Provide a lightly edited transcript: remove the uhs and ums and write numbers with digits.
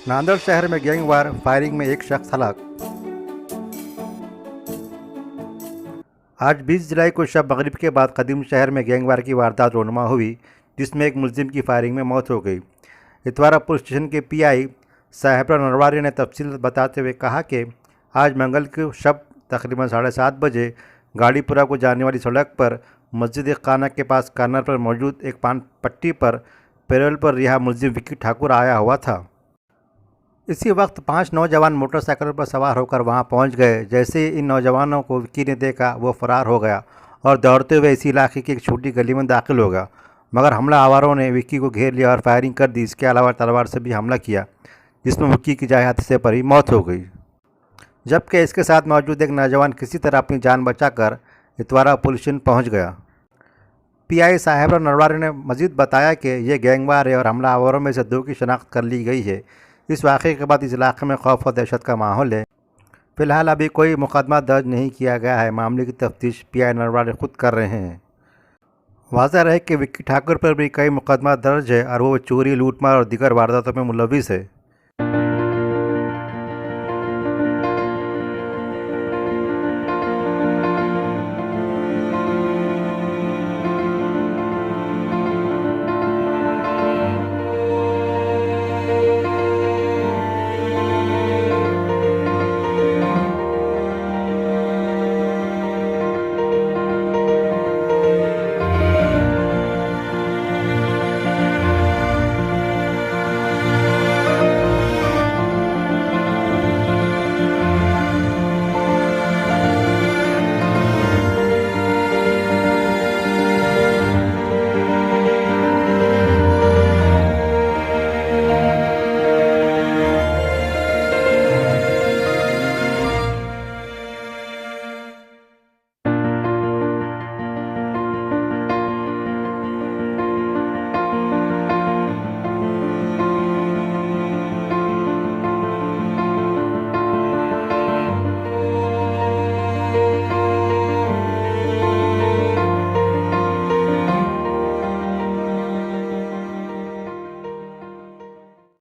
नांदेड़ शहर में gang war firing में एक शख्स हलाक। आज 20 जुलाई को शब मगरिब के बाद कदीम शहर में गैंगवार की वारदात रोनुमा हुई, जिसमें एक मुलजिम की फायरिंग में मौत हो गई। इतवारा पुलिस स्टेशन के पीआई साहेबरा नरवारी ने तफसील बताते हुए कहा कि आज मंगल को शब तकरीबन 7:30 बजे गाड़ीपुरा को जाने वाली सड़क पर मस्जिद खाना के पास कार्नर पर मौजूद एक पान पट्टी पर पैरोल पर रिहा मुलजिम विक्की ठाकुर आया हुआ था। इसी वक्त 5 नौजवान मोटरसाइकिल पर सवार होकर वहां पहुंच गए। जैसे ही इन नौजवानों को विक्की ने देखा, वो फरार हो गया और दौड़ते हुए इसी इलाके की एक छोटी गली में दाखिल हो गया, मगर हमलावरों ने विक्की को घेर लिया और फायरिंग कर दी। इसके अलावा तलवार से भी हमला किया, जिसमें विक्की की जाए हादसे पर ही मौत हो गई, जबकि इसके साथ मौजूद एक नौजवान किसी तरह अपनी जान बचाकर इतवारा पुलिस स्टेशन पहुँच गया। पीआई साहेबरा नरवारी ने मजीद बताया कि ये गैंगवार है और हमलावरों में से 2 की शनाख्त कर ली गई है। इस वाक़े के बाद इस इलाके में खौफ और दहशत का माहौल है। फ़िलहाल अभी कोई मुकदमा दर्ज नहीं किया गया है। मामले की तफ्तीश पीआई नरवारी खुद कर रहे हैं। वाज़ह रहे कि विक्की ठाकुर पर भी कई मुकदमा दर्ज है और वो चोरी, लूटमार और दीगर वारदातों में मुलविस है।